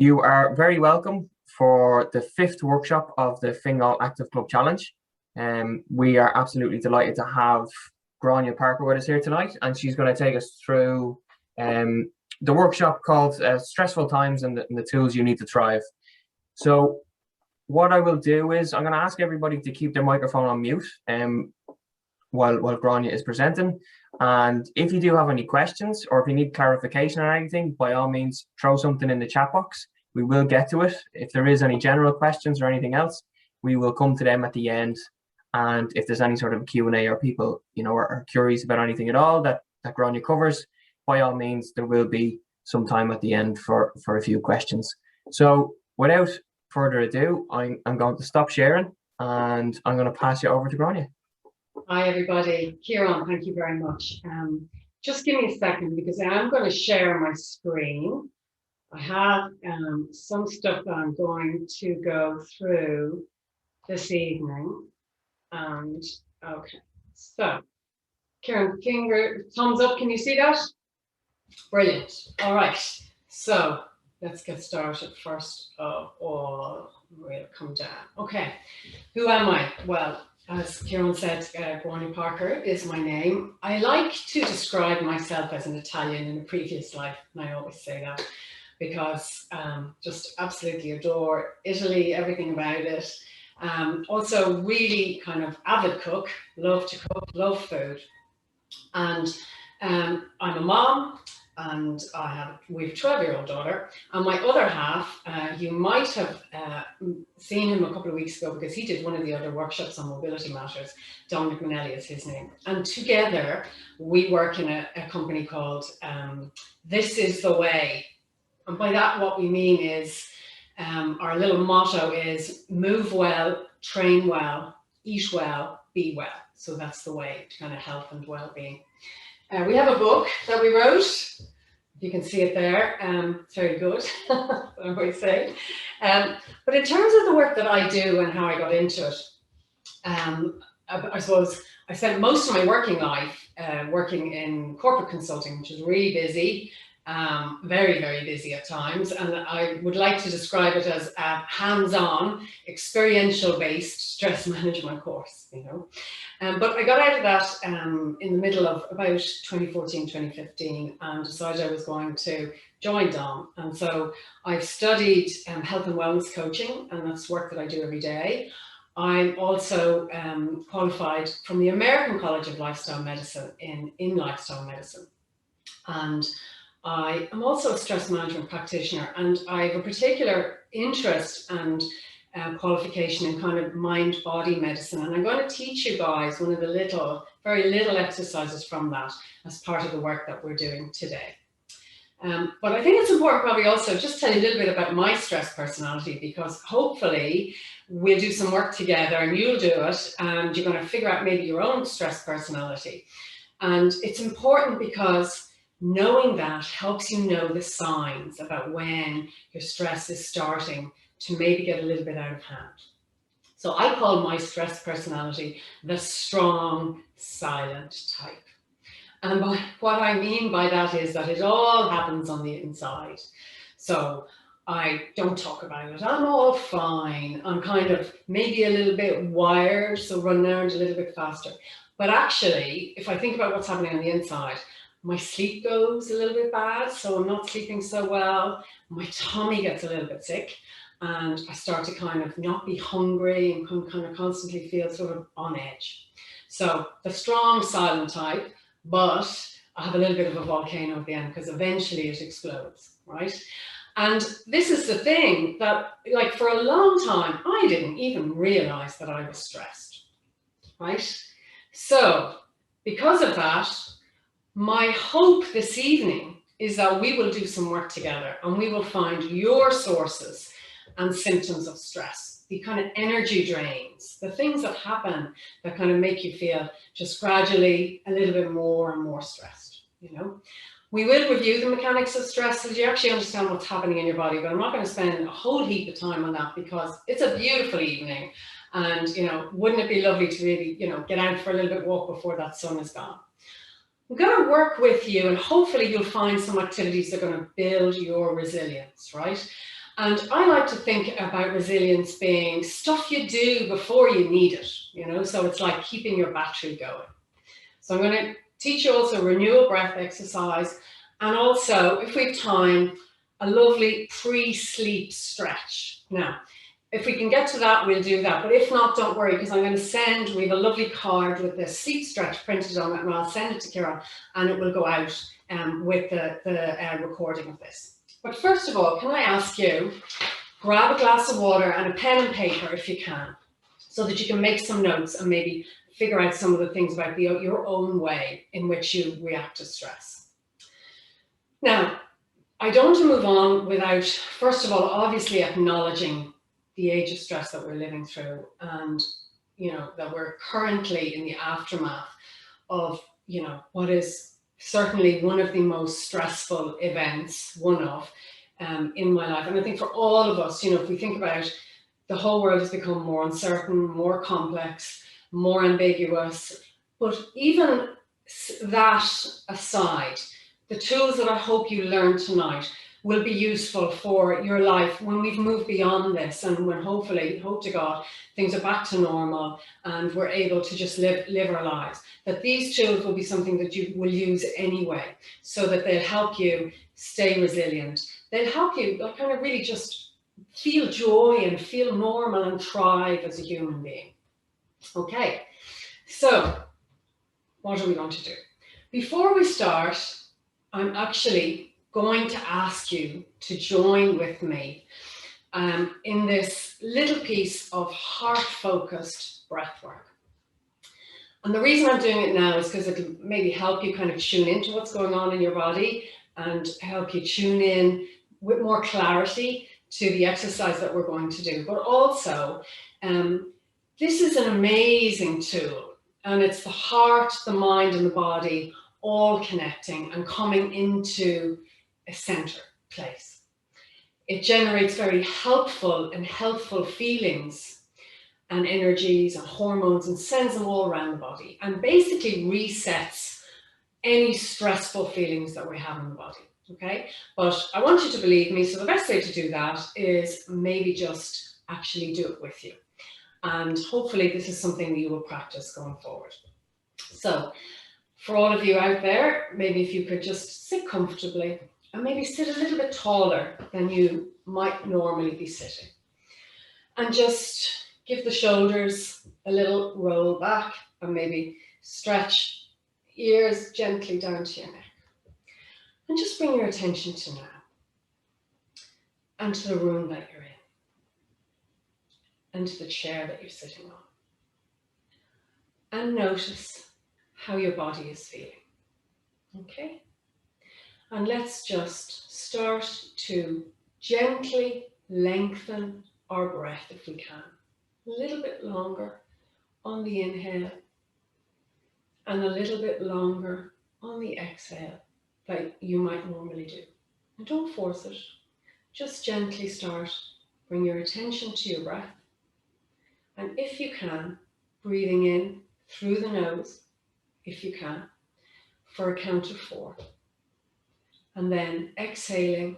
You are very welcome for the fifth workshop of the Fingal Active Club Challenge. We are absolutely delighted to have Gráinne Parker with us here tonight, and she's going to take us through the workshop called Stressful Times and the Tools You Need to Thrive. So what I will do is I'm going to ask everybody to keep their microphone on mute while Gráinne is presenting. And if you do have any questions or if you need clarification or anything, by all means, throw something in the chat box. We will get to it. If there is any general questions or anything else, we will come to them at the end. And if there's any sort of Q&A or people, are curious about anything at all that Gráinne covers, by all means, there will be some time at the end for a few questions. So without further ado, I'm going to stop sharing and I'm going to pass you over to Gráinne. Hi everybody, Kieran, thank you very much. Just give me a second because I'm going to share my screen. I have some stuff that I'm going to go through this evening. And okay, so Kieran, thumbs up, can you see that? Brilliant. All right, so let's get started. First of all, we'll come down. Okay, who am I? Well, as Kieran said, Gráinne Parker is my name. I like to describe myself as an Italian in a previous life, and I always say that because just absolutely adore Italy, everything about it. Also really kind of avid cook, love to cook, love food. And I'm a mom, and we have a 12-year-old daughter, and my other half, you might have seen him a couple of weeks ago because he did one of the other workshops on mobility matters. Dominic Manelli is his name, and together we work in a company called This Is the Way, and by that what we mean is our little motto is move well, train well, eat well, be well. So that's the way to kind of health and well-being. We have a book that we wrote. You can see it there. It's very good, I always say. But in terms of the work that I do and how I got into it, I suppose I spent most of my working life working in corporate consulting, which is really busy, very, very busy at times. And I would like to describe it as a hands-on, experiential-based stress management course, But I got out of that in the middle of about 2014, 2015, and decided I was going to join Dom. And so I've studied health and wellness coaching, and that's work that I do every day. I'm also qualified from the American College of Lifestyle Medicine in lifestyle medicine. And I am also a stress management practitioner, and I have a particular interest and qualification in kind of mind-body medicine. And I'm going to teach you guys one of the very little exercises from that as part of the work that we're doing today. But I think it's important probably also just tell you a little bit about my stress personality, because hopefully we'll do some work together and you'll do it and you're going to figure out maybe your own stress personality. And it's important because knowing that helps you know the signs about when your stress is starting to maybe get a little bit out of hand. So I call my stress personality the strong, silent type. And what I mean by that is that it all happens on the inside. So I don't talk about it. I'm all fine. I'm kind of maybe a little bit wired, so run around a little bit faster. But actually, if I think about what's happening on the inside, my sleep goes a little bit bad, so I'm not sleeping so well. My tummy gets a little bit sick, and I start to kind of not be hungry and kind of constantly feel sort of on edge. So the strong, silent type, but I have a little bit of a volcano at the end because eventually it explodes, right? And this is the thing that, like, for a long time, I didn't even realize that I was stressed, right? So because of that, my hope this evening is that we will do some work together and we will find your sources and symptoms of stress, the kind of energy drains, the things that happen that kind of make you feel just gradually a little bit more and more stressed, We will review the mechanics of stress so that you actually understand what's happening in your body, but I'm not going to spend a whole heap of time on that because it's a beautiful evening and, wouldn't it be lovely to really, get out for a little bit walk before that sun is gone. I'm going to work with you and hopefully you'll find some activities that are going to build your resilience, right? And I like to think about resilience being stuff you do before you need it, you know, so it's like keeping your battery going. So I'm going to teach you also renewal breath exercise, and also, if we have time, a lovely pre-sleep stretch. Now, if we can get to that, we'll do that. But if not, don't worry, because I'm going to send, we have a lovely card with the sleep stretch printed on it, and I'll send it to Kira, and it will go out with the recording of this. But first of all, can I ask you, grab a glass of water and a pen and paper if you can, so that you can make some notes and maybe figure out some of the things about your own way in which you react to stress. Now, I don't want to move on without, first of all, obviously acknowledging the age of stress that we're living through, and, you know, that we're currently in the aftermath of, you know, what is certainly one of the most stressful events, in my life. And I think for all of us, you know, if we think about it, the whole world has become more uncertain, more complex, more ambiguous. But even that aside, the tools that I hope you learn tonight will be useful for your life when we've moved beyond this, and when hopefully, hope to God, things are back to normal and we're able to just live our lives. That these tools will be something that you will use anyway, so that they'll help you stay resilient. They'll help you kind of really just feel joy and feel normal and thrive as a human being. Okay, so what are we going to do? Before we start, I'm actually going to ask you to join with me in this little piece of heart-focused breath work. And the reason I'm doing it now is because it'll maybe help you kind of tune into what's going on in your body and help you tune in with more clarity to the exercise that we're going to do. But also, this is an amazing tool, and it's the heart, the mind, and the body all connecting and coming into a center place. It generates very helpful and healthful feelings and energies and hormones and sends them all around the body, and basically resets any stressful feelings that we have in the body. Okay, but I want you to believe me, so the best way to do that is maybe just actually do it with you. And hopefully this is something that you will practice going forward. So for all of you out there, maybe if you could just sit comfortably and maybe sit a little bit taller than you might normally be sitting. And just give the shoulders a little roll back, and maybe stretch ears gently down to your neck. And just bring your attention to now and to the room that you're in and to the chair that you're sitting on. And notice how your body is feeling. Okay? And let's just start to gently lengthen our breath if we can. A little bit longer on the inhale and a little bit longer on the exhale that you might normally do. And don't force it. Just gently start. Bring your attention to your breath. And if you can, breathing in through the nose, if you can, for a count of 4. And then exhaling,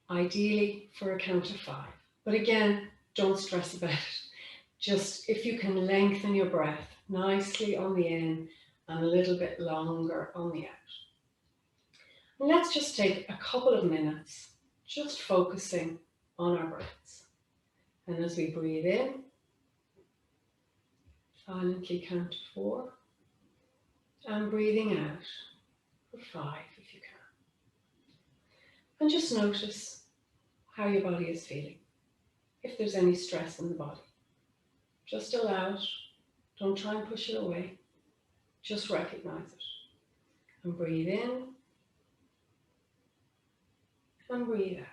ideally for a count of 5. But again, don't stress about it. Just if you can lengthen your breath nicely on the in and a little bit longer on the out. And let's just take a couple of minutes just focusing on our breaths. And as we breathe in, silently count to 4. And breathing out for 5 if you can. And just notice how your body is feeling. If there's any stress in the body, just allow it. Don't try and push it away. Just recognize it. And breathe in. And breathe out.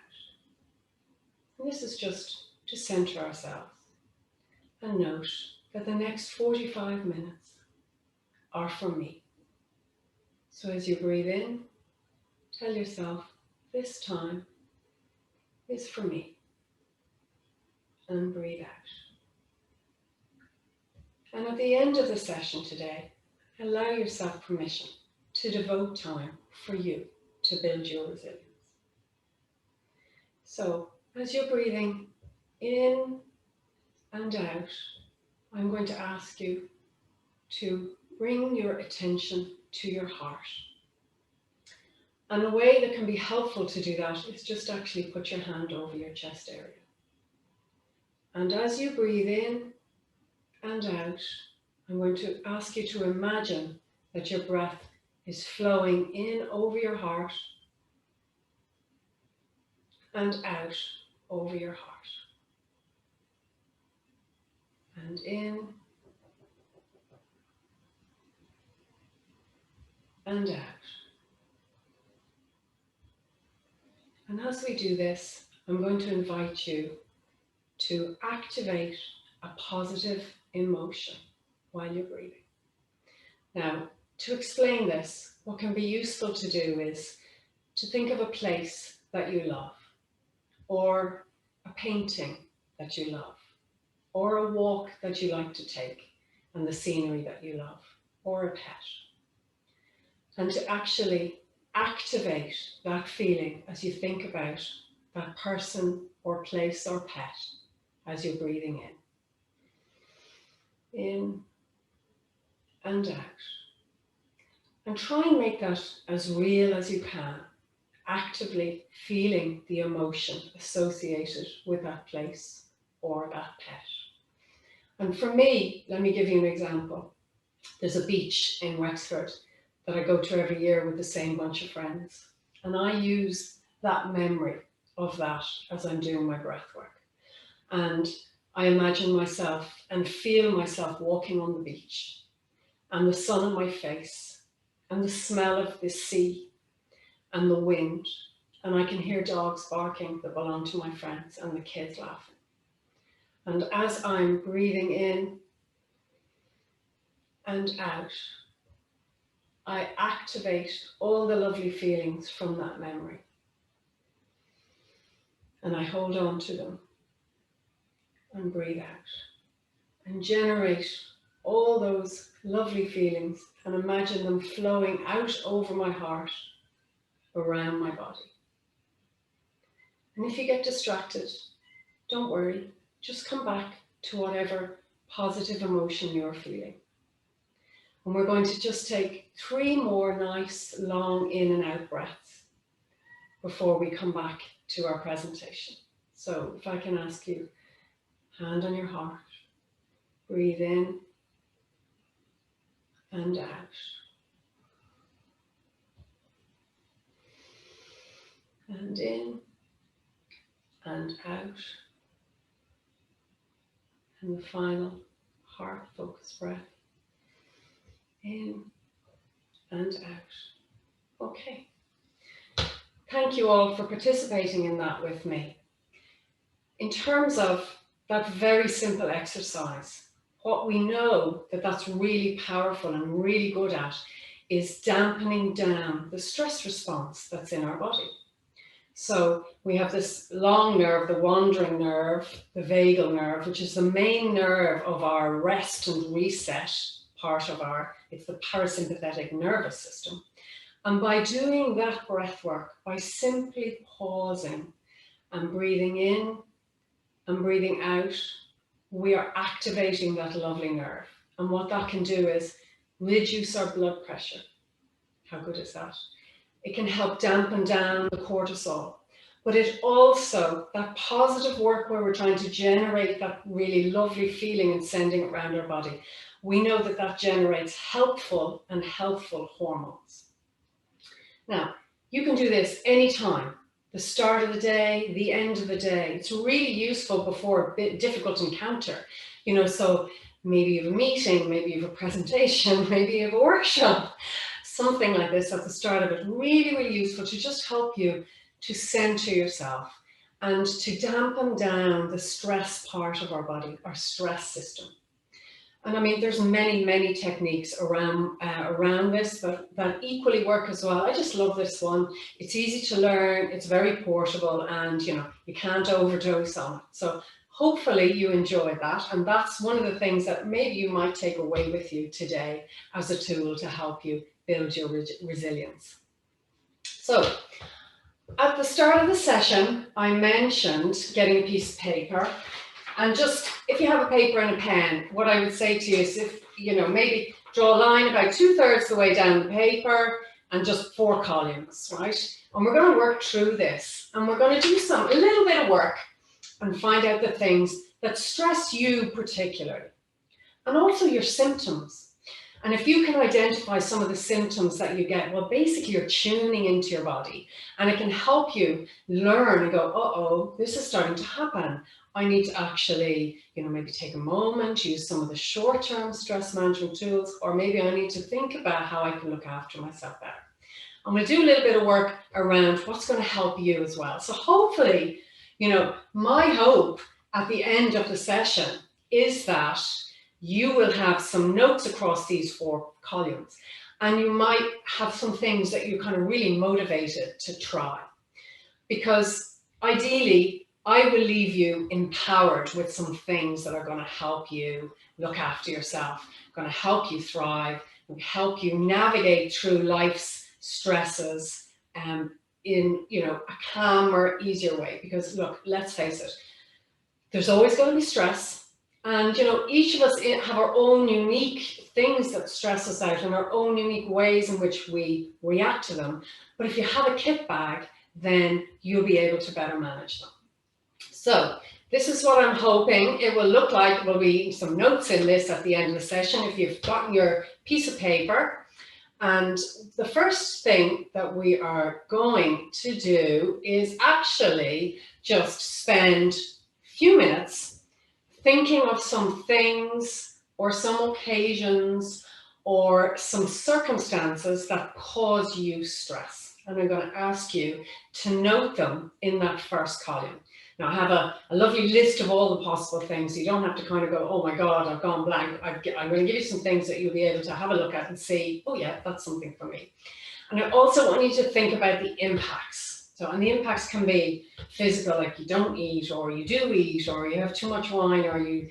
And this is just to center ourselves. And note that the next 45 minutes are for me. So as you breathe in, tell yourself, this time is for me. And breathe out. And at the end of the session today, allow yourself permission to devote time for you to build your resilience. So As you're breathing in and out, I'm going to ask you to bring your attention to your heart. And a way that can be helpful to do that is just actually put your hand over your chest area. And as you breathe in and out, I'm going to ask you to imagine that your breath is flowing in over your heart and out over your heart. And in and out. And as we do this, I'm going to invite you to activate a positive emotion while you're breathing. Now, to explain this, what can be useful to do is to think of a place that you love, or a painting that you love, or a walk that you like to take and the scenery that you love, or a pet. And to actually activate that feeling as you think about that person or place or pet as you're breathing in and out. And try and make that as real as you can, actively feeling the emotion associated with that place or that pet. And for me, let me give you an example. There's a beach in Wexford that I go to every year with the same bunch of friends. And I use that memory of that as I'm doing my breath work. And I imagine myself and feel myself walking on the beach, and the sun on my face, and the smell of the sea, and the wind. And I can hear dogs barking that belong to my friends, and the kids laughing. And as I'm breathing in and out, I activate all the lovely feelings from that memory. And I hold on to them and breathe out and generate all those lovely feelings and imagine them flowing out over my heart, around my body. And if you get distracted, don't worry, just come back to whatever positive emotion you're feeling. And we're going to just take 3 more nice, long in and out breaths before we come back to our presentation. So if I can ask you, hand on your heart, breathe in and out. And in and out. And the final heart-focused breath. In and out. Okay. Thank you all for participating in that with me. In terms of that very simple exercise, what we know that's really powerful and really good at is dampening down the stress response that's in our body. So we have this long nerve, the wandering nerve, the vagal nerve, which is the main nerve of our rest and reset part of it's the parasympathetic nervous system. And by doing that breath work, by simply pausing and breathing in and breathing out, we are activating that lovely nerve. And what that can do is reduce our blood pressure. How good is that? It can help dampen down the cortisol. But it also, that positive work where we're trying to generate that really lovely feeling and sending it around our body, we know that generates helpful and healthful hormones. Now, you can do this anytime, the start of the day, the end of the day. It's really useful before a bit difficult encounter. So maybe you have a meeting, maybe you have a presentation, maybe you have a workshop, something like this at the start of it. Really, really useful to just help you to center yourself and to dampen down the stress part of our body, our stress system. And I mean, there's many, many techniques around this that equally work as well. I just love this one. It's easy to learn, it's very portable, and you can't overdose on it. So hopefully you enjoyed that. And that's one of the things that maybe you might take away with you today as a tool to help you build your resilience. So At the start of the session, I mentioned getting a piece of paper, and just if you have a paper and a pen, what I would say to you is, if you know, maybe draw a line about 2/3 the way down the paper and just 4 columns, right? And we're going to work through this, and we're going to do a little bit of work and find out the things that stress you particularly, and also your symptoms. And if you can identify some of the symptoms that you get, well, basically you're tuning into your body, and it can help you learn and go, uh-oh, this is starting to happen. I need to actually, maybe take a moment, use some of the short-term stress management tools, or maybe I need to think about how I can look after myself better. And we'll do a little bit of work around what's going to help you as well. So hopefully, my hope at the end of the session is that you will have some notes across these 4 columns, and you might have some things that you're kind of really motivated to try. Because ideally, I will leave you empowered with some things that are going to help you look after yourself, going to help you thrive, help you navigate through life's stresses in a calmer, easier way. Because look, let's face it, there's always going to be stress. And each of us have our own unique things that stress us out, and our own unique ways in which we react to them. But if you have a kit bag, then you'll be able to better manage them. So this is what I'm hoping it will look like. There will be some notes in this at the end of the session if you've gotten your piece of paper. And the first thing that we are going to do is actually just spend a few minutes thinking of some things or some occasions or some circumstances that cause you stress. And I'm going to ask you to note them in that first column. Now, I have a lovely list of all the possible things. So you don't have to kind of go, oh my God, I've gone blank. I'm going to give you some things that you'll be able to have a look at and see, oh yeah, that's something for me. And I also want you to think about the impacts. And the impacts can be physical, like you don't eat, or you do eat, or you have too much wine, or you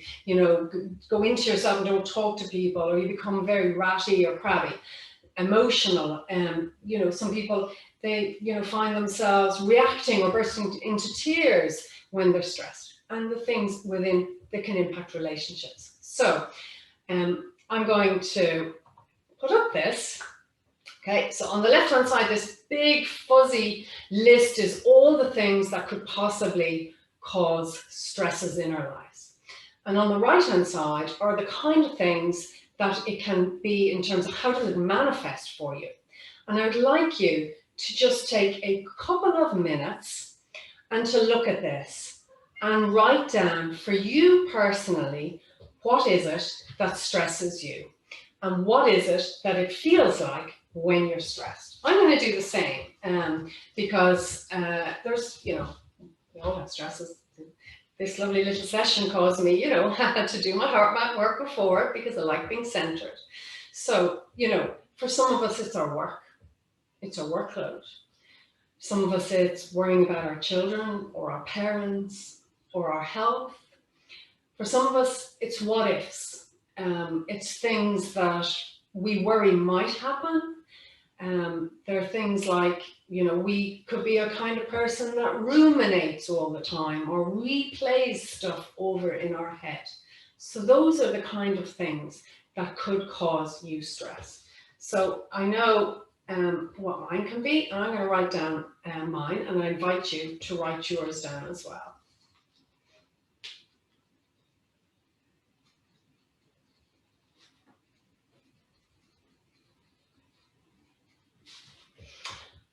go into yourself and don't talk to people, or you become very ratty or crabby. Emotional, some people, they find themselves reacting or bursting into tears when they're stressed, and the things within that can impact relationships. So I'm going to put up this. Okay, so on the left-hand side, this big fuzzy list is all the things that could possibly cause stresses in our lives. And on the right-hand side are the kind of things that it can be in terms of how does it manifest for you. And I'd like you to just take a couple of minutes and to look at this and write down for you personally, what is it that stresses you? And what is it that it feels like when you're stressed? I'm going to do the same because there's, we all have stresses. This lovely little session caused me, to do my heart map work before because I like being centered. So, for some of us, it's our work. It's our workload. Some of us, it's worrying about our children or our parents or our health. For some of us, it's what ifs. It's things that we worry might happen. There are things like, we could be a kind of person that ruminates all the time or replays stuff over in our head. So those are the kind of things that could cause you stress. So I know what mine can be, and I'm going to write down mine, and I invite you to write yours down as well.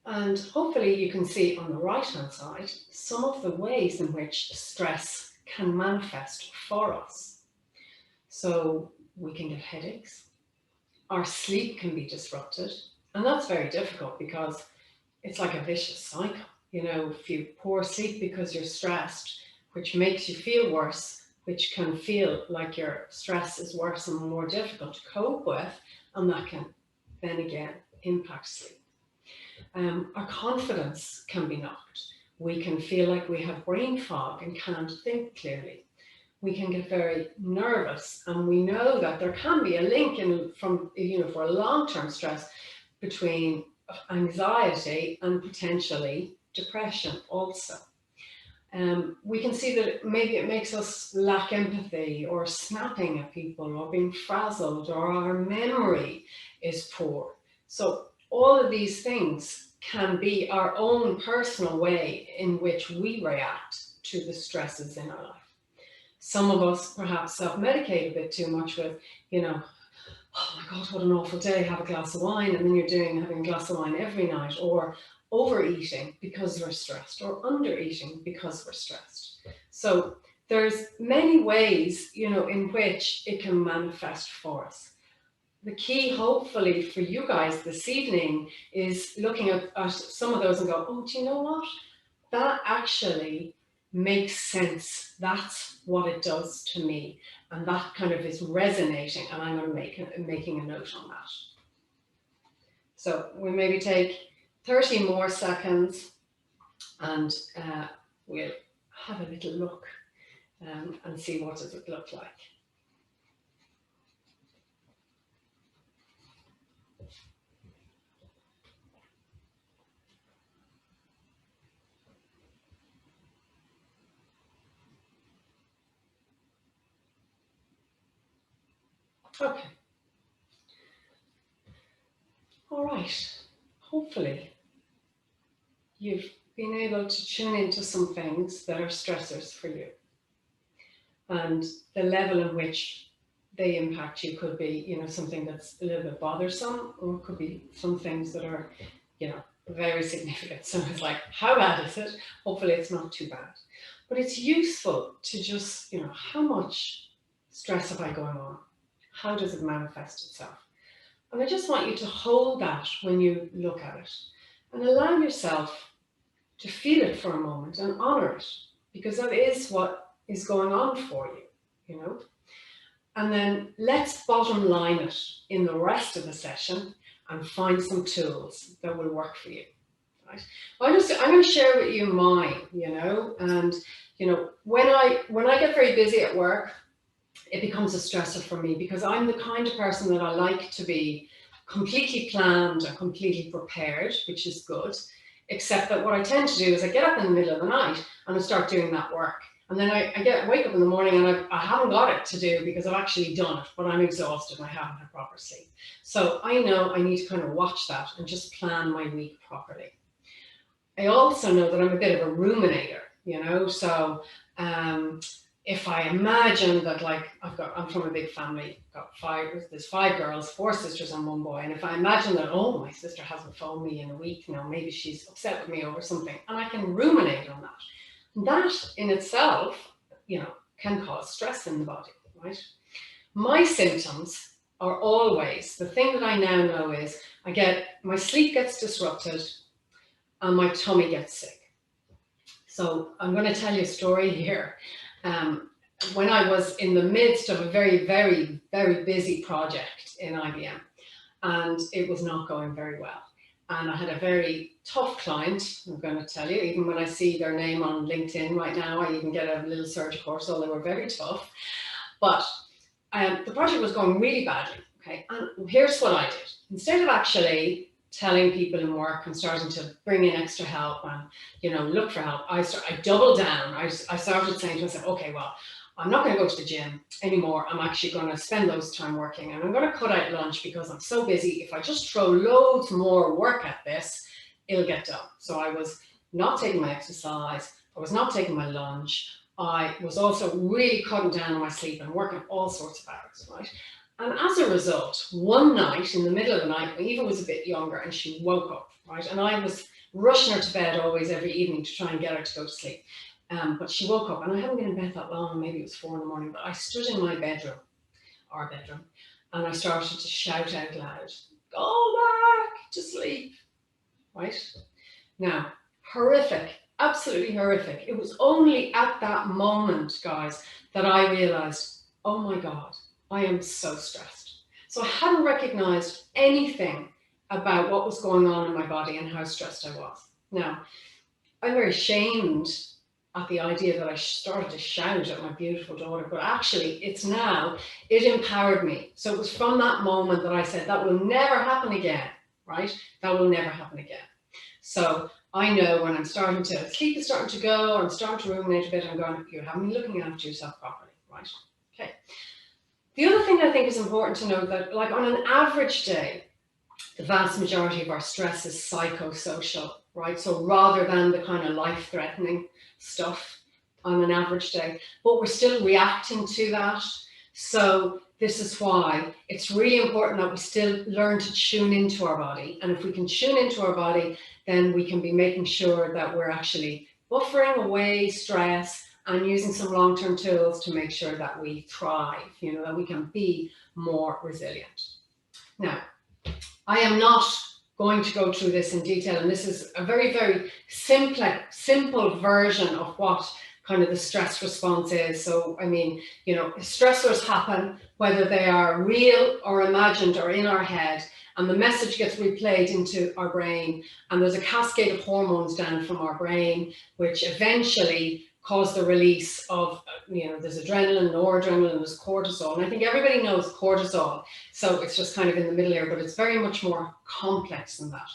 And hopefully you can see on the right-hand side some of the ways in which stress can manifest for us. So we can get headaches, our sleep can be disrupted, and that's very difficult because it's like a vicious cycle. If you poor sleep because you're stressed, which makes you feel worse, which can feel like your stress is worse and more difficult to cope with, and that can then again impact sleep. Our confidence can be knocked. We can feel like we have brain fog and can't think clearly. We can get very nervous, and we know that there can be a link for a long-term stress between anxiety and potentially depression also. We can see that maybe it makes us lack empathy, or snapping at people, or being frazzled, or our memory is poor. So all of these things can be our own personal way in which we react to the stresses in our life. Some of us perhaps self-medicate a bit too much with, you know, oh my God, what an awful day, have a glass of wine, and then you're having a glass of wine every night, or overeating because we're stressed, or undereating because we're stressed. So there's many ways, you know, in which it can manifest for us. The key, hopefully, for you guys this evening is looking at some of those and go, oh, do you know what? That actually makes sense. That's what it does to me. And that kind of is resonating, and I'm going to making a note on that. So we maybe take 30 more seconds, and we'll have a little look and see what does it look like. Okay. All right. Hopefully you've been able to tune into some things that are stressors for you. And the level in which they impact you could be, you know, something that's a little bit bothersome, or it could be some things that are, you know, very significant. So it's like, how bad is it? Hopefully it's not too bad. But it's useful to just, you know, how much stress have I going on? How does it manifest itself? And I just want you to hold that when you look at it, and allow yourself to feel it for a moment and honor it, because that is what is going on for you, you know. And then let's bottom line it in the rest of the session and find some tools that will work for you. Right? I'm going to share with you mine, you know, and you know, when I get very busy at work, it becomes a stressor for me, because I'm the kind of person that I like to be completely planned and completely prepared, which is good, except that what I tend to do is I get up in the middle of the night and I start doing that work. And then I wake up in the morning and I haven't got it to do because I've actually done it, but I'm exhausted and I haven't had proper sleep. So I know I need to kind of watch that and just plan my week properly. I also know that I'm a bit of a ruminator, you know, so if I imagine that, like, I'm from a big family, there's 5 girls, 4 sisters and 1 boy. And if I imagine that, oh, my sister hasn't phoned me in a week, you know, maybe she's upset with me over something, and I can ruminate on that. That in itself, you know, can cause stress in the body, right? My symptoms are always, the thing that I now know is my sleep gets disrupted and my tummy gets sick. So I'm going to tell you a story here. When I was in the midst of a very, very, very busy project in IBM, and it was not going very well. And I had a very tough client, I'm going to tell you, even when I see their name on LinkedIn right now, I even get a little search course, so they were very tough. But the project was going really badly, okay? And here's what I did. Instead of actually telling people in work and starting to bring in extra help and, you know, look for help, I doubled down. I started saying to myself, okay, well, I'm not going to go to the gym anymore. I'm actually going to spend those time working, and I'm going to cut out lunch because I'm so busy. If I just throw loads more work at this, it'll get done. So I was not taking my exercise. I was not taking my lunch. I was also really cutting down on my sleep and working all sorts of hours, right? And as a result, one night in the middle of the night, Eva was a bit younger and she woke up, right? And I was rushing her to bed always every evening to try and get her to go to sleep. But she woke up, and I hadn't been in bed that long, maybe it was 4 in the morning, but I stood in my bedroom, our bedroom, and I started to shout out loud, go back to sleep, right? Now, horrific, absolutely horrific. It was only at that moment, guys, that I realized, oh my God, I am so stressed. So I hadn't recognized anything about what was going on in my body and how stressed I was. Now, I'm very ashamed at the idea that I started to shout at my beautiful daughter, but actually it empowered me. So it was from that moment that I said, that will never happen again, right? That will never happen again. So I know when I'm starting to, sleep is starting to go, or I'm starting to ruminate a bit, I'm going, you haven't been looking after yourself properly, right? Okay. The other thing I think is important to note that, like, on an average day, the vast majority of our stress is psychosocial, right? So rather than the kind of life-threatening stuff on an average day, but we're still reacting to that. So this is why it's really important that we still learn to tune into our body. And if we can tune into our body, then we can be making sure that we're actually buffering away stress and using some long-term tools to make sure that we thrive, you know, that we can be more resilient. Now, I am not going to go through this in detail, and this is a very, very simple version of what kind of the stress response is. So, I mean, you know, stressors happen, whether they are real or imagined or in our head, and the message gets replayed into our brain, and there's a cascade of hormones down from our brain, which eventually cause the release of, you know, there's adrenaline, noradrenaline, there's cortisol. And I think everybody knows cortisol. So it's just kind of in the middle here, but it's very much more complex than that.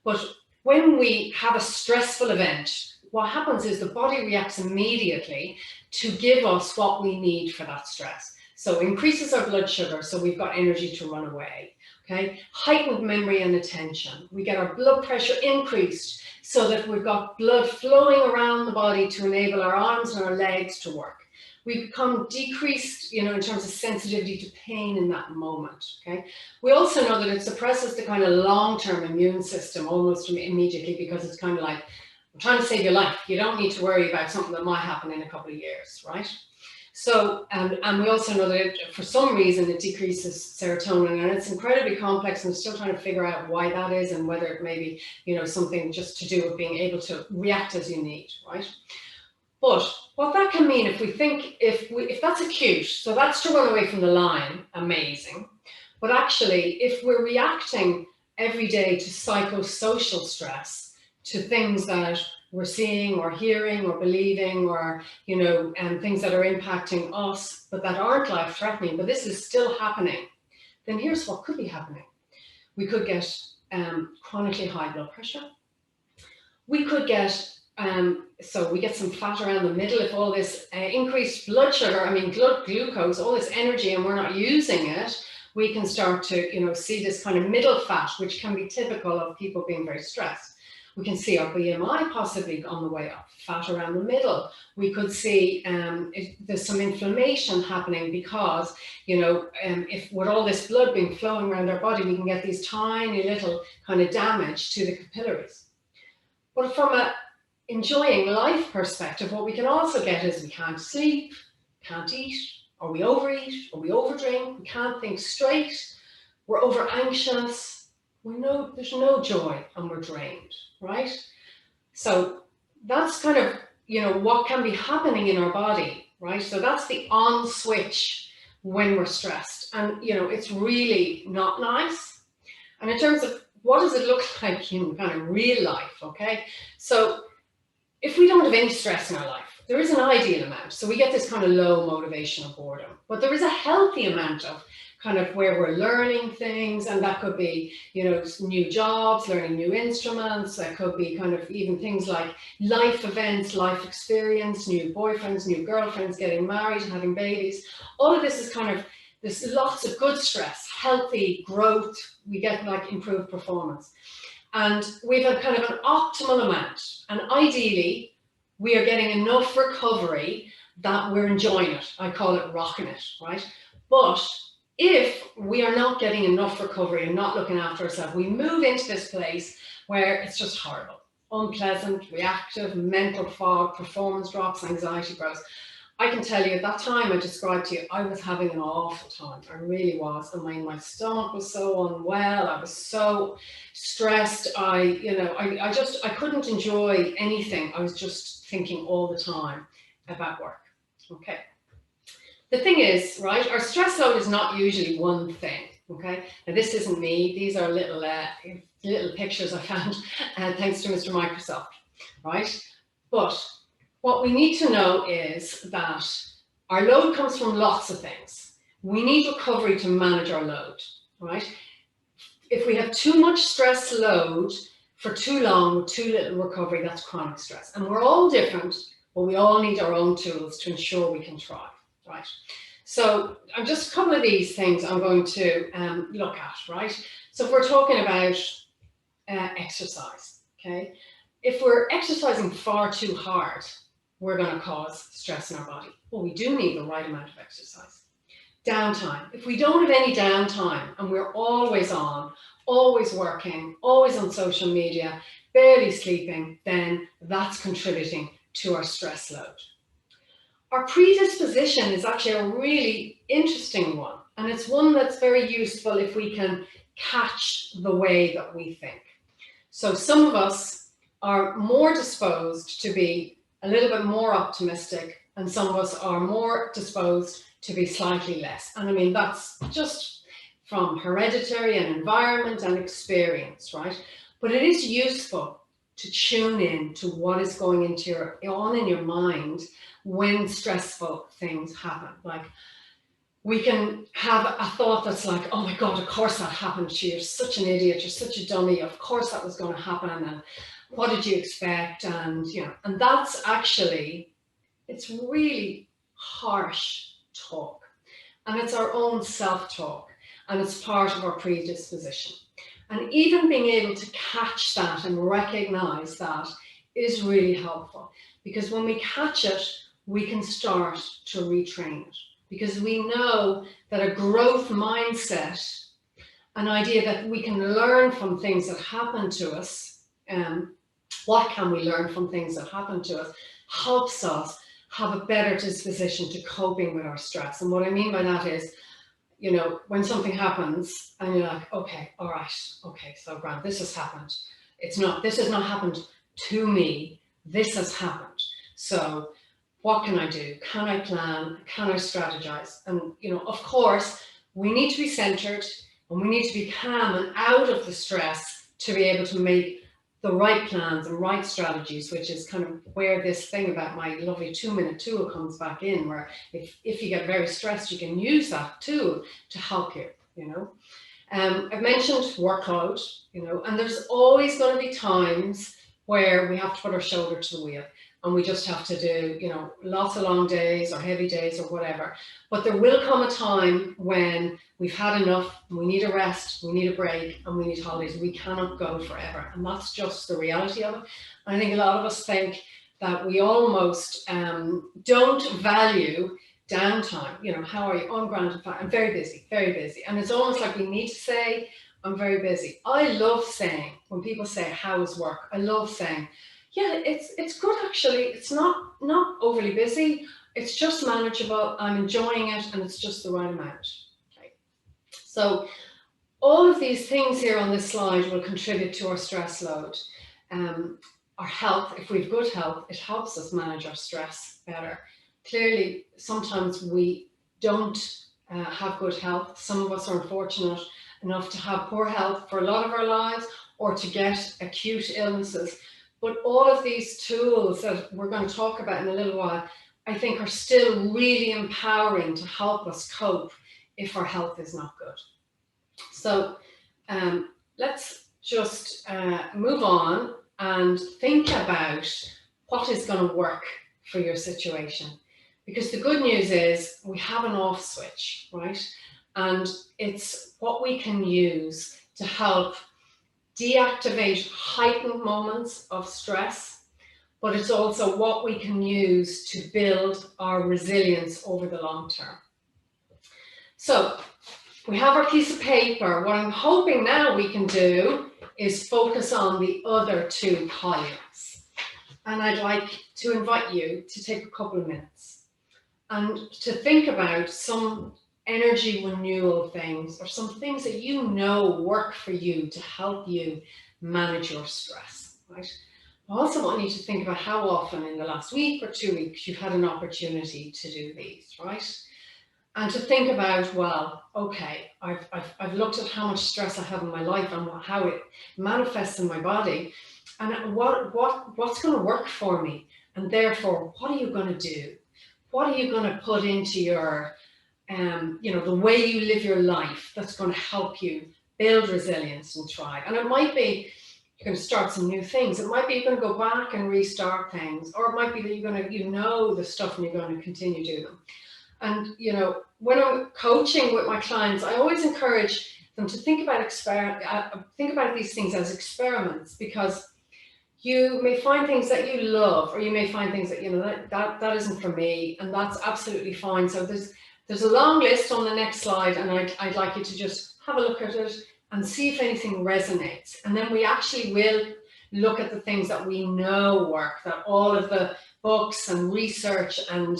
But when we have a stressful event, what happens is the body reacts immediately to give us what we need for that stress. So increases our blood sugar, so we've got energy to run away. Okay, heightened memory and attention. We get our blood pressure increased so that we've got blood flowing around the body to enable our arms and our legs to work. We become decreased, you know, in terms of sensitivity to pain in that moment. Okay, we also know that it suppresses the kind of long-term immune system almost immediately, because it's kind of like, I'm trying to save your life. You don't need to worry about something that might happen in a couple of years, right? So, and we also know that for some reason it decreases serotonin, and it's incredibly complex, and we're still trying to figure out why that is, and whether it may be, you know, something just to do with being able to react as you need, right? But what that can mean, if we think, if that's acute, so that's to run away from the lion, amazing. But actually, if we're reacting every day to psychosocial stress, to things that we're seeing or hearing or believing, or, you know, things that are impacting us, but that aren't life-threatening, but this is still happening, then here's what could be happening. We could get chronically high blood pressure. We could get, so we get some fat around the middle. If all this increased blood sugar, I mean, glucose, all this energy, and we're not using it, we can start to, you know, see this kind of middle fat, which can be typical of people being very stressed. We can see our BMI possibly on the way up, fat around the middle. We could see there's some inflammation happening because, you know, if with all this blood being flowing around our body, we can get these tiny little kind of damage to the capillaries. But from a enjoying life perspective, what we can also get is we can't sleep, can't eat, or we overeat, or we overdrink, we can't think straight, we're over anxious, we know there's no joy, and we're drained. Right? So that's kind of, you know, what can be happening in our body, right? So that's the on switch when we're stressed. And, you know, it's really not nice. And in terms of what does it look like in kind of real life, okay? So if we don't have any stress in our life, there is an ideal amount. So we get this kind of low motivational boredom, but there is a healthy amount of kind of where we're learning things, and that could be, you know, new jobs, learning new instruments. That could be kind of even things like life events, life experience, new boyfriends, new girlfriends, getting married and having babies. All of this is kind of, there's lots of good stress, healthy growth. We get like improved performance, and we've had kind of an optimal amount. And ideally, we are getting enough recovery that we're enjoying it. I call it rocking it, right? But if we are not getting enough recovery and not looking after ourselves, we move into this place where it's just horrible, unpleasant, reactive, mental fog, performance drops, anxiety grows. I can tell you at that time I described to you, I was having an awful time. I really was. I mean, my stomach was so unwell. I was so stressed. I couldn't enjoy anything. I was just thinking all the time about work. Okay. The thing is, right, our stress load is not usually one thing, okay? Now, this isn't me. These are little pictures I found thanks to Mr. Microsoft, right? But what we need to know is that our load comes from lots of things. We need recovery to manage our load, right? If we have too much stress load for too long, too little recovery, that's chronic stress. And we're all different, but we all need our own tools to ensure we can thrive, right? So I'm just a couple of these things I'm going to look at, right? So if we're talking about exercise, okay? If we're exercising far too hard, we're going to cause stress in our body. Well, we do need the right amount of exercise. Downtime. If we don't have any downtime and we're always on, always working, always on social media, barely sleeping, then that's contributing to our stress load. Our predisposition is actually a really interesting one, and it's one that's very useful if we can catch the way that we think. So some of us are more disposed to be a little bit more optimistic, and some of us are more disposed to be slightly less. And I mean, that's just from hereditary and environment and experience, right? But it is useful to tune in to what is going on in your mind when stressful things happen. Like, we can have a thought that's like, oh my God, of course that happened to you. You're such an idiot. You're such a dummy. Of course that was going to happen. And what did you expect? And, you know, and that's actually, it's really harsh talk. And it's our own self-talk. And it's part of our predisposition. And even being able to catch that and recognize that is really helpful. Because when we catch it, we can start to retrain it. Because we know that a growth mindset, an idea that we can learn from things that happen to us, what can we learn from things that happen to us, helps us have a better disposition to coping with our stress. And what I mean by that is, you know, when something happens and you're like, okay, all right, okay, so Grant, this has happened. This has not happened to me, this has happened. So what can I do? Can I plan? Can I strategize? And, you know, of course, we need to be centered and we need to be calm and out of the stress to be able to make the right plans and right strategies, which is kind of where this thing about my lovely 2-minute tool comes back in, where if you get very stressed, you can use that tool to help you, you know. I've mentioned workload, you know, and there's always going to be times where we have to put our shoulder to the wheel. And we just have to do, you know, lots of long days or heavy days or whatever. But there will come a time when we've had enough, and we need a rest, we need a break, and we need holidays. We cannot go forever. And that's just the reality of it. And I think a lot of us think that we almost don't value downtime. You know, how are you? On Grant, I'm very busy, very busy. And it's almost like we need to say, I'm very busy. I love saying, when people say, how's work? I love saying, yeah, it's good actually. It's not overly busy. It's just manageable. I'm enjoying it, and it's just the right amount. Okay. So all of these things here on this slide will contribute to our stress load. Our health, if we've good health, it helps us manage our stress better. Clearly, sometimes we don't have good health. Some of us are unfortunate enough to have poor health for a lot of our lives, or to get acute illnesses. But all of these tools that we're going to talk about in a little while, I think are still really empowering to help us cope if our health is not good. So let's just move on and think about what is going to work for your situation. Because the good news is we have an off switch, right? And it's what we can use to help deactivate heightened moments of stress, but it's also what we can use to build our resilience over the long term. So we have our piece of paper. What I'm hoping now we can do is focus on the other two columns. And I'd like to invite you to take a couple of minutes and to think about some energy renewal things, or some things that you know work for you to help you manage your stress, right? I also want you to think about how often in the last week or 2 weeks you've had an opportunity to do these, right? And to think about, well, okay, I've looked at how much stress I have in my life and how it manifests in my body, and what's going to work for me, and therefore, what are you going to do? What are you going to put into your you know, the way you live your life that's going to help you build resilience and thrive? And it might be, you're going to start some new things. It might be you're going to go back and restart things, or it might be that you're going to, you know, the stuff and you're going to continue doing them. And, you know, when I'm coaching with my clients, I always encourage them to think about these things as experiments, because you may find things that you love, or you may find things that, you know, that isn't for me, and that's absolutely fine. So there's a long list on the next slide, and I'd like you to just have a look at it and see if anything resonates. And then we actually will look at the things that we know work, that all of the books and research and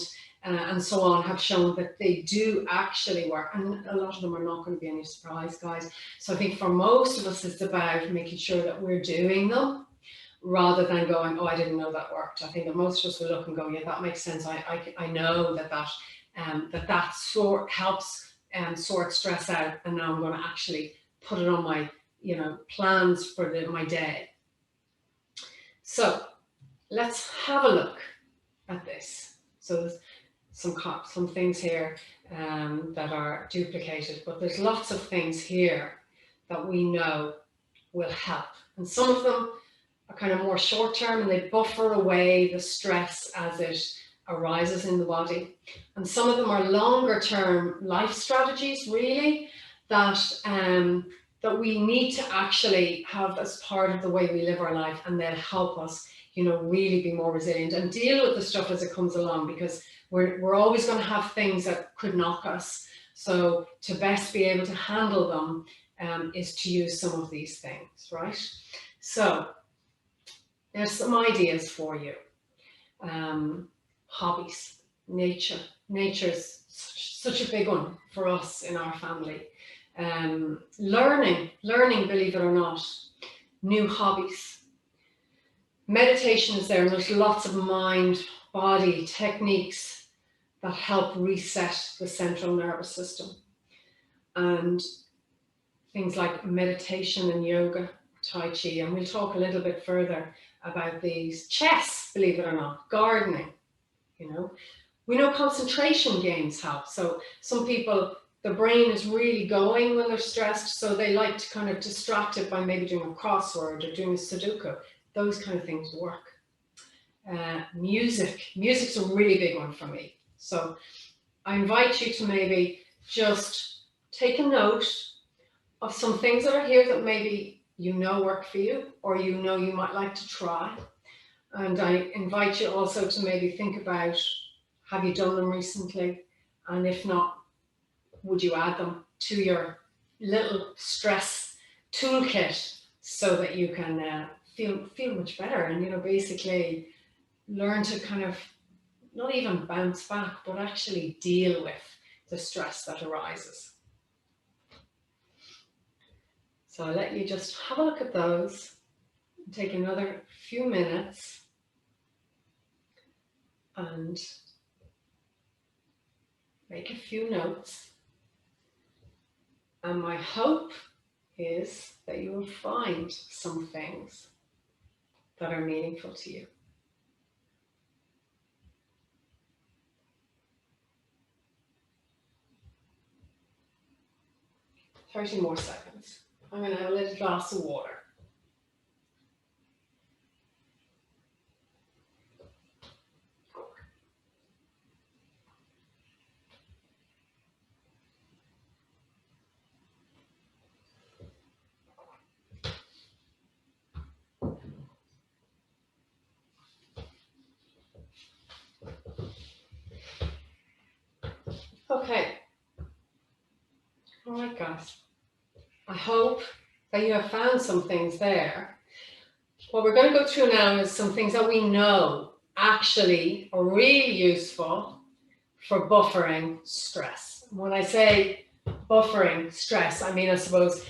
so on have shown that they do actually work. And a lot of them are not going to be any surprise, guys. So I think for most of us, it's about making sure that we're doing them, rather than going, oh, I didn't know that worked. I think that most of us will look and go, yeah, that makes sense. I know that sort helps sort stress out, and now I'm going to actually put it on my, you know, plans for my day. So let's have a look at this. So there's some things here that are duplicated, but there's lots of things here that we know will help, and some of them are kind of more short term, and they buffer away the stress as it arises in the body. And some of them are longer term life strategies, really, that we need to actually have as part of the way we live our life, and they'll help us, you know, really be more resilient and deal with the stuff as it comes along, because we're always going to have things that could knock us. So to best be able to handle them is to use some of these things, right? So there's some ideas for you. Hobbies, nature. Nature's such a big one for us in our family. Learning, believe it or not, new hobbies. Meditation is there, and there's lots of mind, body techniques that help reset the central nervous system. And things like meditation and yoga, Tai Chi, and we'll talk a little bit further about these. Chess, believe it or not, gardening, you know. We know concentration games help. So some people, the brain is really going when they're stressed, so they like to kind of distract it by maybe doing a crossword or doing a Sudoku. Those kind of things work. Music's a really big one for me. So I invite you to maybe just take a note of some things that are here that maybe you know work for you, or you know you might like to try. And I invite you also to maybe think about, have you done them recently? And if not, would you add them to your little stress toolkit so that you can feel much better, and, you know, basically learn to kind of not even bounce back, but actually deal with the stress that arises. So I'll let you just have a look at those, take another few minutes, and make a few notes. And my hope is that you will find some things that are meaningful to you. 30 more seconds. I'm going to have a little glass of water. Okay. All right, guys. I hope that you have found some things there. What we're going to go through now is some things that we know actually are really useful for buffering stress. When I say buffering stress, I mean, I suppose,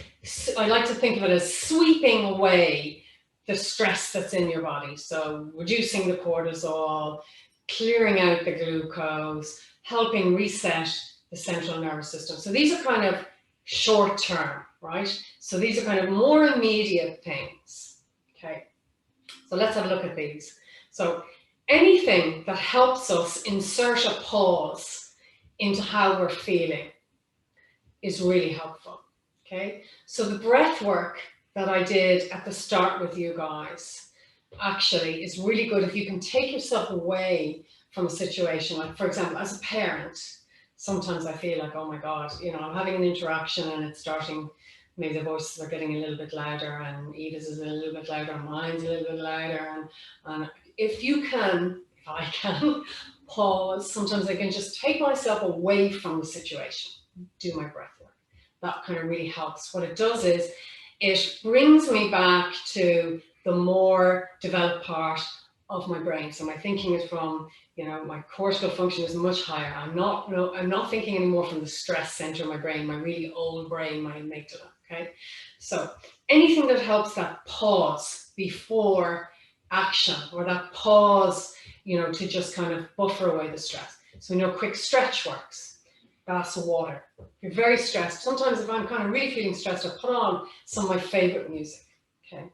I like to think of it as sweeping away the stress that's in your body. So reducing the cortisol, clearing out the glucose, helping reset the central nervous system. So these are kind of short term, right? So these are kind of more immediate things, okay? So let's have a look at these. So anything that helps us insert a pause into how we're feeling is really helpful, okay? So the breath work that I did at the start with you guys actually is really good if you can take yourself away from a situation. Like, for example, as a parent, sometimes I feel like, oh my God, you know, I'm having an interaction and it's starting, maybe the voices are getting a little bit louder and Eva's is a little bit louder, mine's a little bit louder. And if you can, if I can, pause, sometimes I can just take myself away from the situation, do my breath work. That kind of really helps. What it does is it brings me back to the more developed part of my brain. So my thinking is from, you know, my cortical function is much higher. I'm not thinking anymore from the stress center of my brain, my really old brain, my amygdala. Okay, so anything that helps that pause before action, or that pause, you know, to just kind of buffer away the stress. So we know quick stretch works. Glass of water. If you're very stressed, sometimes if I'm kind of really feeling stressed, I put on some of my favorite music. Okay.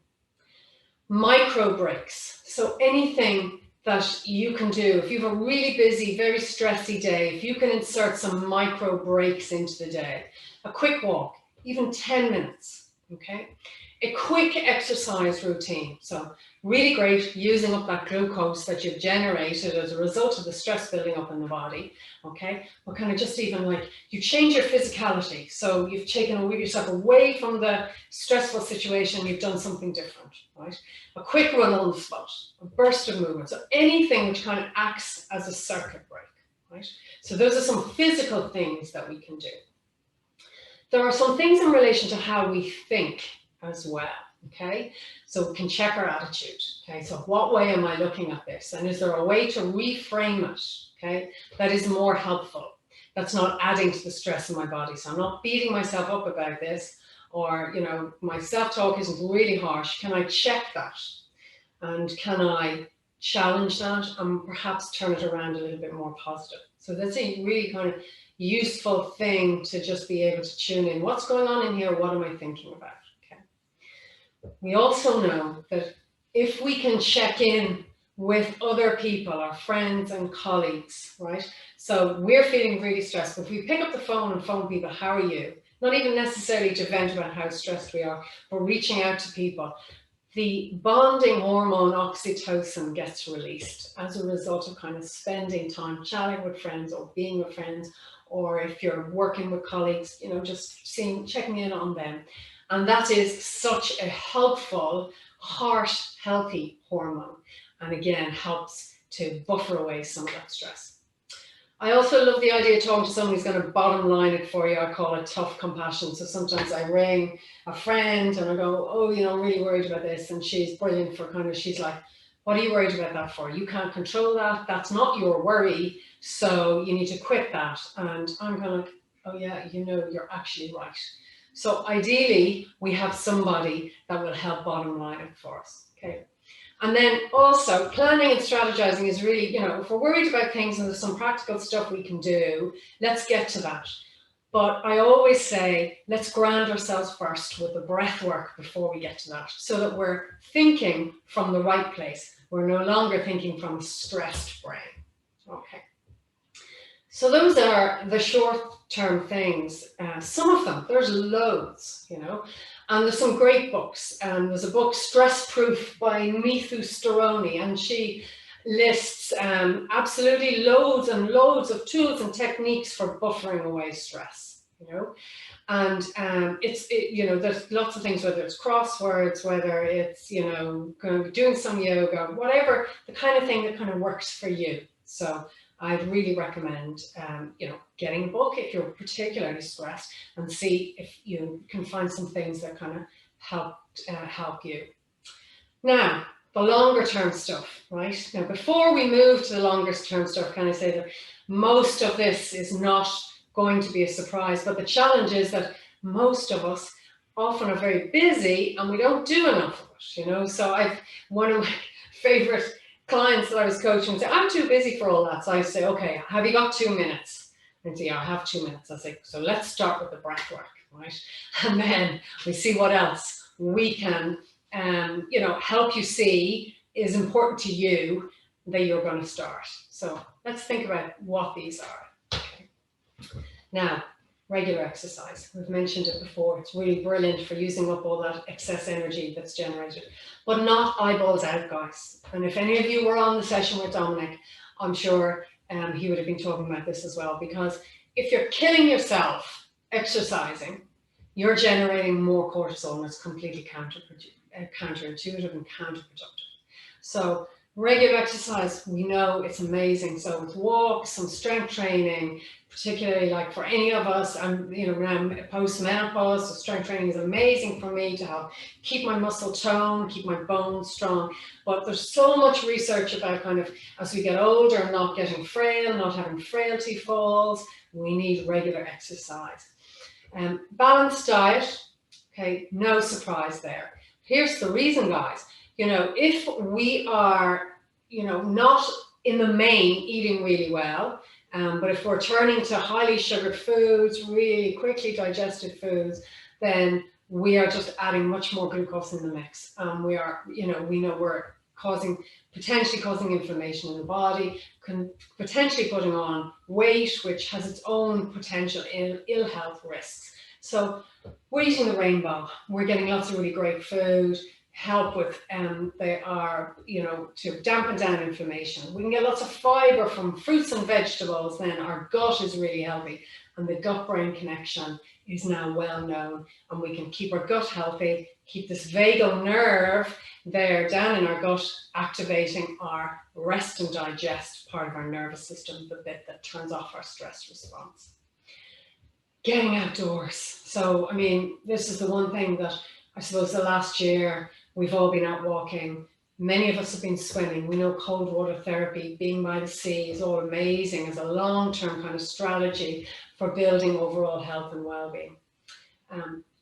Micro breaks. So anything that you can do, if you have a really busy, very stressy day, if you can insert some micro breaks into the day, a quick walk, even 10 minutes, okay? A quick exercise routine. So really great, using up that glucose that you've generated as a result of the stress building up in the body, okay? Or kind of just even like, you change your physicality. So you've taken yourself away from the stressful situation, you've done something different, right? A quick run on the spot, a burst of movement. So anything which kind of acts as a circuit break, right? So those are some physical things that we can do. There are some things in relation to how we think as well, okay? So we can check our attitude, okay? So what way am I looking at this? And is there a way to reframe it, okay? That is more helpful. That's not adding to the stress in my body. So I'm not beating myself up about this, or, you know, my self-talk isn't really harsh. Can I check that? And can I challenge that and perhaps turn it around a little bit more positive? So that's a really kind of useful thing to just be able to tune in. What's going on in here? What am I thinking about? Okay. We also know that if we can check in with other people, our friends and colleagues, right? So we're feeling really stressed. If we pick up the phone and phone people, how are you? Not even necessarily to vent about how stressed we are, but reaching out to people. The bonding hormone oxytocin gets released as a result of kind of spending time chatting with friends or being with friends, or if you're working with colleagues, you know, just checking in on them. And that is such a helpful, heart healthy hormone. And again, helps to buffer away some of that stress. I also love the idea of talking to someone who's going to bottom line it for you. I call it tough compassion. So sometimes I ring a friend and I go, oh, you know, I'm really worried about this. And she's brilliant for kind of, she's like, what are you worried about that for? You can't control that. That's not your worry. So you need to quit that. And I'm kind of like, oh yeah, you know, you're actually right. So ideally, we have somebody that will help bottom line it for us. Okay. And then also planning and strategizing is really, you know, if we're worried about things and there's some practical stuff we can do, let's get to that. But I always say, let's ground ourselves first with the breath work before we get to that, so that we're thinking from the right place. We're no longer thinking from a stressed brain. Okay. So those are the short-term things. Some of them, there's loads, you know. And there's some great books. There's a book, Stress Proof by Mithu Storoni, and she lists absolutely loads and loads of tools and techniques for buffering away stress, you know. And you know, there's lots of things, whether it's crosswords, whether it's, you know, doing some yoga, whatever, the kind of thing that kind of works for you. So I'd really recommend, you know, getting a book if you're particularly stressed, and see if you can find some things that kind of help you. Now, the longer term stuff, right? Now, before we move to the longer term stuff, can I say that most of this is not going to be a surprise, but the challenge is that most of us often are very busy and we don't do enough of it, you know? So one of my favorite clients that I was coaching say, I'm too busy for all that. So I say, okay, have you got 2 minutes? And say, yeah, I have 2 minutes. I say, so let's start with the breath work, right? And then we see what else we can, you know, help you see is important to you that you're going to start. So let's think about what these are. Okay. Now, regular exercise. We've mentioned it before. It's really brilliant for using up all that excess energy that's generated, but not eyeballs out, guys. And if any of you were on the session with Dominic, I'm sure he would have been talking about this as well, because if you're killing yourself exercising, you're generating more cortisol, and it's completely counterintuitive and counterproductive. So regular exercise, we know it's amazing. So with walks, some strength training, particularly like for any of us, I'm, you know, when I'm post-menopause, so strength training is amazing for me to help keep my muscle tone, keep my bones strong. But there's so much research about kind of as we get older, not getting frail, not having frailty falls, we need regular exercise. Balanced diet, okay, no surprise there. Here's the reason, guys. You know, if we are, you know, not in the main eating really well, but if we're turning to highly sugared foods, really quickly digested foods, then we are just adding much more glucose in the mix. We are, you know, we know we're potentially causing inflammation in the body, potentially putting on weight, which has its own potential ill health risks. So we're eating the rainbow. We're getting lots of really great food, help with, they are, you know, to dampen down inflammation. We can get lots of fiber from fruits and vegetables, then our gut is really healthy, and the gut-brain connection is now well known, and we can keep our gut healthy, keep this vagal nerve there down in our gut, activating our rest and digest part of our nervous system, the bit that turns off our stress response. Getting outdoors. So, I mean, this is the one thing that I suppose the last year we've all been out walking. Many of us have been swimming. We know cold water therapy, being by the sea, is all amazing as a long-term kind of strategy for building overall health and well-being.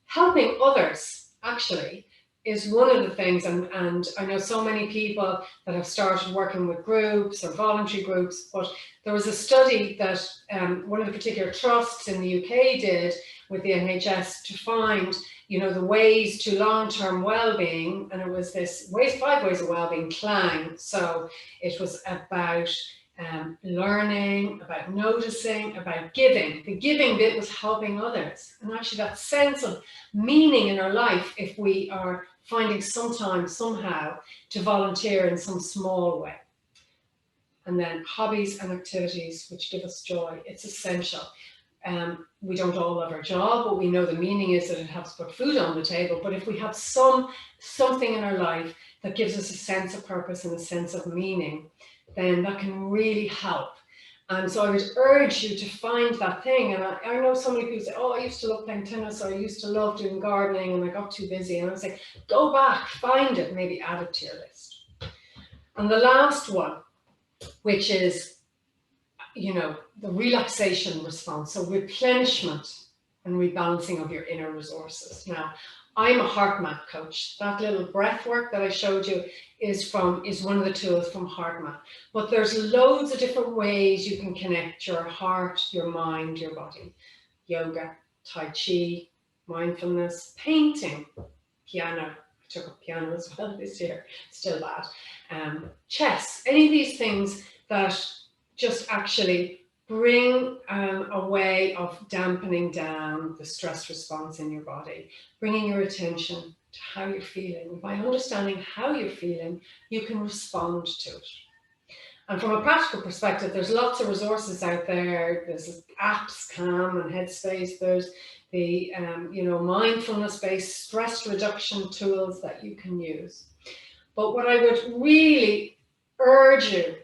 Helping others, actually, is one of the things, and I know so many people that have started working with groups or voluntary groups, but there was a study that one of the particular trusts in the UK did with the NHS to find, you know, the ways to long-term well-being, and it was this 5 ways of well-being, CLANG. So it was about learning, about noticing, about giving. The giving bit was helping others, and actually that sense of meaning in our life, if we are finding some time somehow to volunteer in some small way. And then hobbies and activities which give us joy, it's essential. We don't all love our job, but we know the meaning is that it helps put food on the table. But if we have something in our life that gives us a sense of purpose and a sense of meaning, then that can really help. And so I would urge you to find that thing. And I know so many people say, oh, I used to love playing tennis, or I used to love doing gardening, and I got too busy. And I say, go back, find it, maybe add it to your list. And the last one, which is, you know, the relaxation response, so replenishment and rebalancing of your inner resources. Now, I'm a HeartMath coach. That little breath work that I showed you is one of the tools from HeartMath. But there's loads of different ways you can connect your heart, your mind, your body. Yoga, Tai Chi, mindfulness, painting, piano. I took up piano as well this year, still bad. Chess, any of these things that just actually bring a way of dampening down the stress response in your body, bringing your attention to how you're feeling. By understanding how you're feeling, you can respond to it. And from a practical perspective, there's lots of resources out there. There's apps, Calm and Headspace. There's the mindfulness-based stress reduction tools that you can use. But what I would really urge you,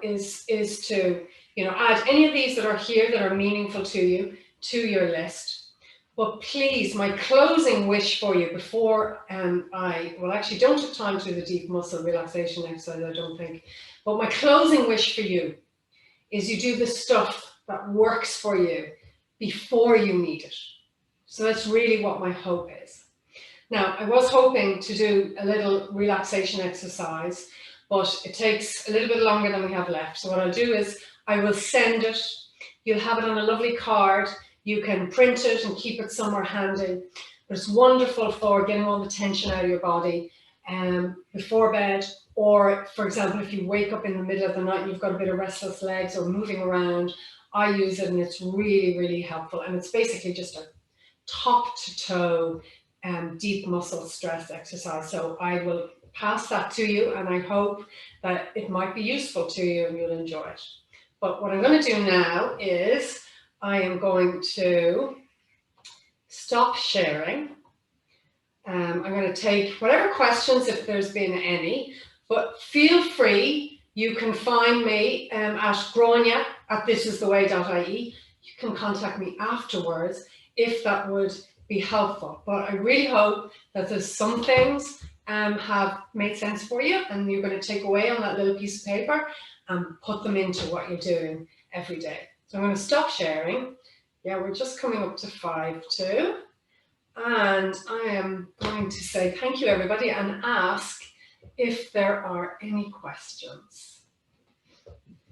is to, add any of these that are here that are meaningful to you to your list. But please, my closing wish for you before I actually don't have time to do the deep muscle relaxation exercise, I don't think. But my closing wish for you is you do the stuff that works for you before you need it. So that's really what my hope is. Now, I was hoping to do a little relaxation exercise, but it takes a little bit longer than we have left. So what I'll do is I will send it. You'll have it on a lovely card. You can print it and keep it somewhere handy. But it's wonderful for getting all the tension out of your body before bed. Or, for example, if you wake up in the middle of the night and you've got a bit of restless legs or moving around, I use it and it's really, really helpful. And it's basically just a top to toe deep muscle stress exercise. So I will pass that to you, and I hope that it might be useful to you and you'll enjoy it. But what I'm going to do now is I am going to stop sharing. I'm going to take whatever questions, if there's been any, but feel free. You can find me at grania@thisistheway.ie. You can contact me afterwards if that would be helpful. But I really hope that there's some things have made sense for you, and you're going to take away on that little piece of paper and put them into what you're doing every day. So I'm going to stop sharing. Yeah, we're just coming up to 5 too. And I am going to say thank you, everybody, and ask if there are any questions.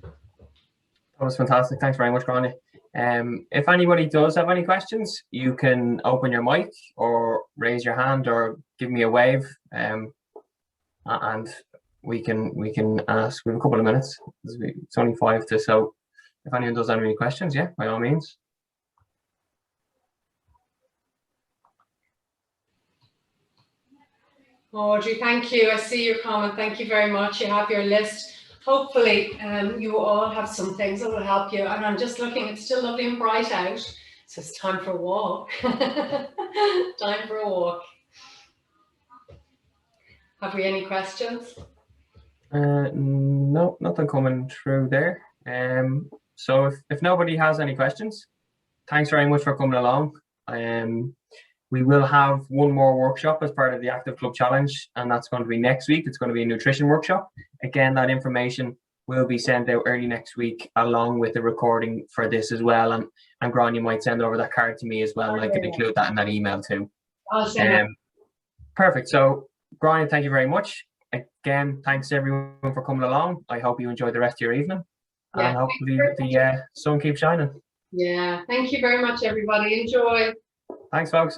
That was fantastic. Thanks very much, Grania. If anybody does have any questions, you can open your mic or raise your hand or give me a wave, and we can ask. We have a couple of minutes. It's only 5 to, so if anyone does have any questions, yeah, by all means. Audrey, thank you. I see your comment. Thank you very much. You have your list. Hopefully you all have some things that will help you. And I'm just looking, it's still lovely and bright out. So it's time for a walk. Time for a walk. Have we any questions? No, nothing coming through there. So if nobody has any questions, thanks very much for coming along. We will have one more workshop as part of the Active Club Challenge, and that's going to be next week. It's going to be a nutrition workshop. Again, that information will be sent out early next week, along with the recording for this as well. And Grania might send over that card to me as well, and I can include that in that email too. Awesome. Perfect. So, Grania, thank you very much. Again, thanks everyone for coming along. I hope you enjoy the rest of your evening, and hopefully the sun keeps shining. Yeah, thank you very much, everybody. Enjoy. Thanks, folks.